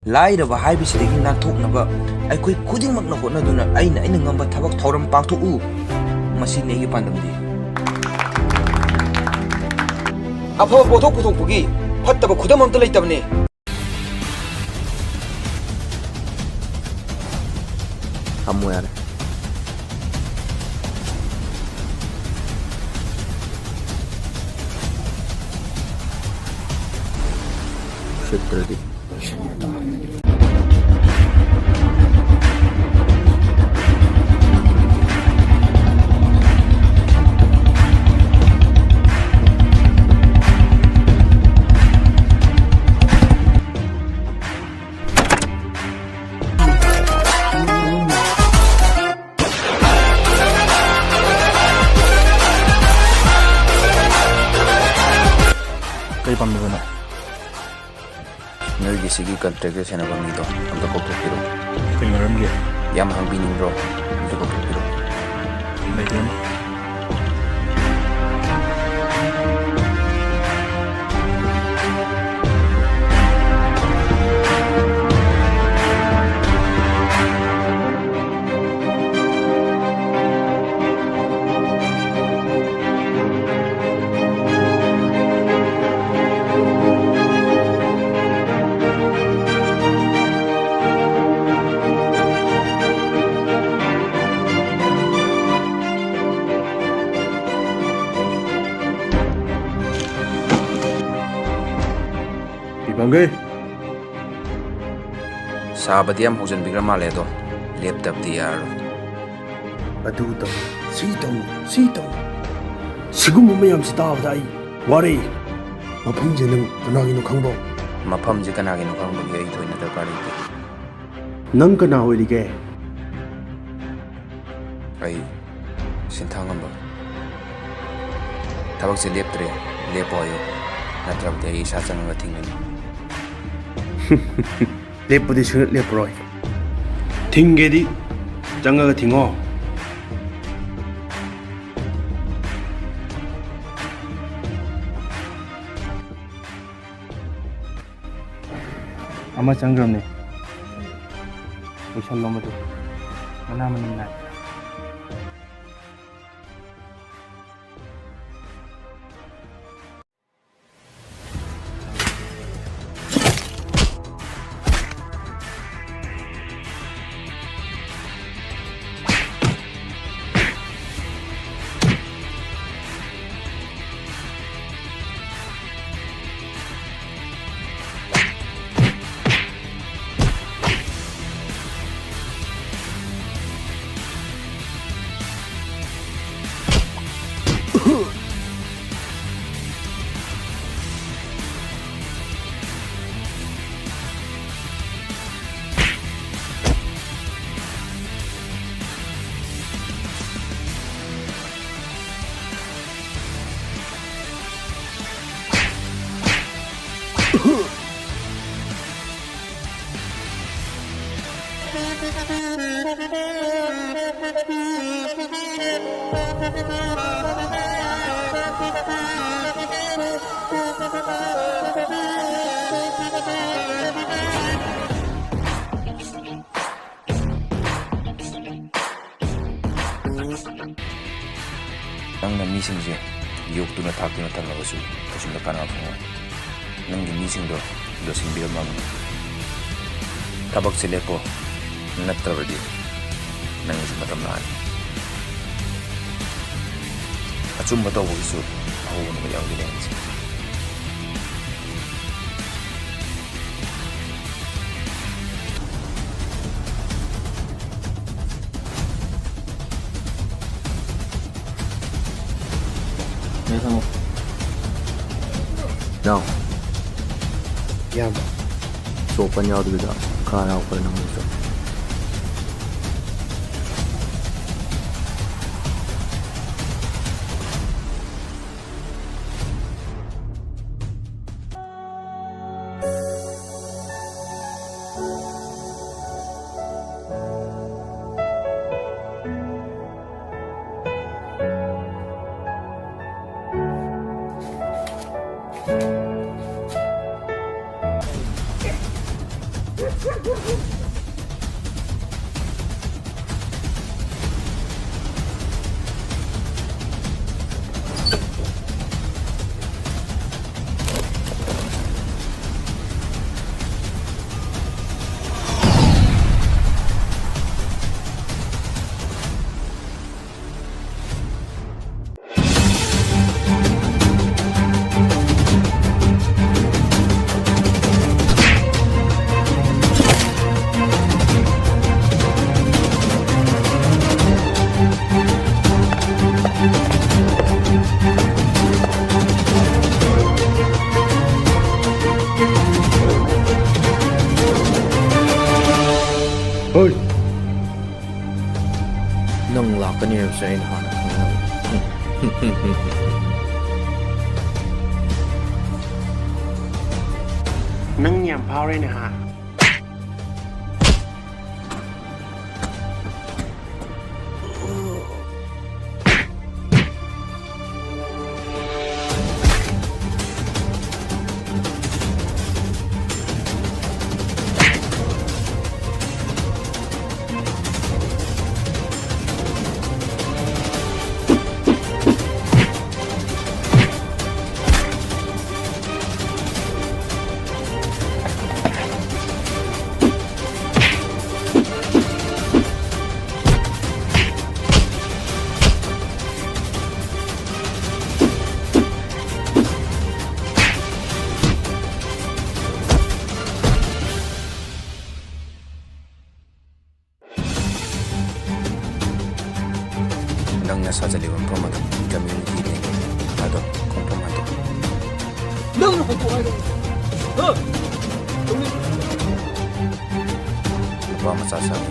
ꯂꯥꯏꯔꯕ ꯍꯥꯏꯕꯁꯤꯗꯒꯤ ꯅꯥꯟꯊꯣꯛꯅꯕ ꯑꯩꯈꯣꯏ ꯈꯨꯗꯤꯡꯃꯛꯅ ꯍꯣꯠꯅꯗꯨꯅ ꯑꯩꯅ ꯉꯝꯕ ꯊꯕꯛ ꯊꯧꯔꯝ ꯄꯥꯡꯊꯣꯛꯎ ꯃꯁꯤꯅꯤ ꯑꯩꯒꯤ ꯄꯥꯟꯗꯝꯗꯤ ꯑꯐꯕ ꯄꯣꯠꯊꯣꯛ ꯄꯨꯊꯣꯛꯄꯒꯤ ꯐꯠꯇꯕ ꯈꯨꯗꯝ ꯑꯝꯇ ꯂꯩꯇꯕꯅꯤ ꯊꯝꯃꯣ ꯌꯥꯔꯦ ꯎꯁꯤꯠꯇ꯭ꯔꯗꯤ ꯀꯩ ꯄꯥꯝꯗꯕꯅꯣ ꯅꯣꯏꯒꯤ ꯁꯤꯒꯤ ꯀꯟꯇ꯭ꯔꯦꯛꯇ ꯁꯦꯟꯅꯕ ꯃꯤꯗꯣ ꯑꯝꯇ ꯀꯧꯊꯣꯛꯄꯤꯔꯣ ꯀꯩ ꯃꯔꯝꯒꯤ ꯌꯥꯝ ꯍꯪꯕꯤꯅꯤꯡꯕ꯭ꯔꯣ ꯑꯝꯇ ꯀꯧꯊꯣꯛꯄꯤꯔꯣ ꯂꯩꯇꯦꯅꯦ ꯄꯤꯄꯥꯡꯒꯩ ꯁꯥꯕꯗꯤ ꯌꯥꯝ ꯍꯧꯖꯤꯟꯕꯤꯈ꯭ꯔ ꯃꯥꯜꯂꯦ ꯑꯗꯣ ꯂꯦꯞꯇꯕꯗꯤ ꯌꯥꯔꯔꯣꯏ ꯑꯗꯨ ꯇꯧ ꯁꯤ ꯇꯧ ꯁꯤ ꯇꯧ ꯁꯤꯒꯨꯝꯕ ꯃꯌꯥꯝꯁꯤ ꯇꯥꯕꯗ ꯑꯩ ꯋꯥꯔꯦ ꯃꯐꯝꯁꯦ ꯅꯪ ꯀꯅꯥꯒꯤꯅꯣ ꯈꯪꯕꯣ ꯃꯐꯝꯁꯦ ꯀꯅꯥꯒꯤꯅꯣ ꯈꯪꯕꯒꯤ ꯑꯩ ꯊꯣꯏꯅ ꯗꯔꯀꯥꯔ ꯂꯩꯇꯦ ꯅꯪ ꯀꯅꯥ ꯑꯣꯏꯔꯤꯒꯦ ꯑꯩ ꯁꯤꯟꯊꯥꯡꯉꯝꯕ ꯊꯕꯛꯁꯦ ꯂꯦꯞꯇ꯭ꯔꯦ ꯂꯦꯞꯄꯣ ꯍꯥꯏꯌꯨ ꯅꯠꯇ꯭ꯔꯕꯗꯤ ꯑꯩ ꯏꯁꯥ ꯆꯪꯉꯒ ꯊꯤꯡꯒꯅꯤ ꯂꯦꯞꯄꯗꯤ ꯁꯨꯡꯂꯦꯞ ꯂꯦꯞꯄꯔꯣꯏ ꯊꯤꯡꯒꯦꯗꯤ ꯆꯪꯉꯒ ꯊꯤꯡꯉꯣ ꯑꯃ ꯆꯪꯈ꯭ꯔꯕꯅꯦ ꯂꯣꯏꯁꯜꯂꯣ ꯃꯗꯨ ꯃꯅꯥ ꯃꯅꯤꯡ ꯅꯥꯏ ꯅꯪꯅ ꯃꯤꯁꯤꯡꯁꯦ ꯌꯣꯛꯇꯨꯅ ꯊꯥꯛꯇꯨꯅ ꯊꯝꯂꯕꯁꯨ ꯀꯩꯁꯨꯝꯇ ꯀꯥꯟꯅꯕ ꯐꯪꯉꯣꯏ ꯅꯪꯒꯤ ꯃꯤꯁꯤꯡꯗꯣ ꯂꯣꯏꯁꯤꯟꯕꯤꯔꯝꯃꯕꯅꯤ ꯊꯕꯛꯁꯦ ꯂꯦꯞꯄꯣ ꯅꯠꯇ꯭ꯔꯕꯗꯤ ꯅꯪꯒꯤꯁꯨ ꯃꯇꯝ ꯂꯥꯛꯑꯅꯤ ꯑꯆꯨꯝꯕ ꯇꯧꯕꯒꯤꯁꯨ ꯑꯍꯧꯕ ꯅꯨꯃꯤꯠ ꯌꯥꯎꯈꯤꯅꯦ ꯍꯥꯏꯕꯁꯦ ꯅꯥꯎ ꯏꯌꯥꯝꯕ ꯆꯣꯞꯄꯟ ꯌꯥꯎꯗꯕꯤꯗ ꯈꯔ ꯌꯥꯎꯈ꯭ꯔꯦ ꯅꯪꯁꯨ ꯍꯣꯏ ꯅꯪ ꯂꯥꯛꯀꯅꯤ ꯍꯥꯏꯕꯁꯦ ꯑꯩꯅ ꯍꯥꯟꯅ ꯈꯪꯉꯝꯃꯤ. ꯅꯪ ꯌꯥꯝ ꯐꯥꯎꯔꯦꯅꯦ ꯍꯥ. ꯅꯪꯅ ꯁꯥꯖꯜꯂꯤꯕ ꯃꯐꯝ ꯑꯗꯨ ꯀꯝꯃ꯭ꯌꯨꯅꯤꯇꯤꯅꯤ ꯑꯗꯣ ꯈꯣꯡꯐꯝ ꯍꯟꯗꯣꯛ. ꯅꯪꯅ ꯍꯟꯗꯣꯛ ꯍꯥꯏꯔꯣ. ꯅꯨꯄꯥ ꯃꯆꯥ ꯁꯥꯕꯤ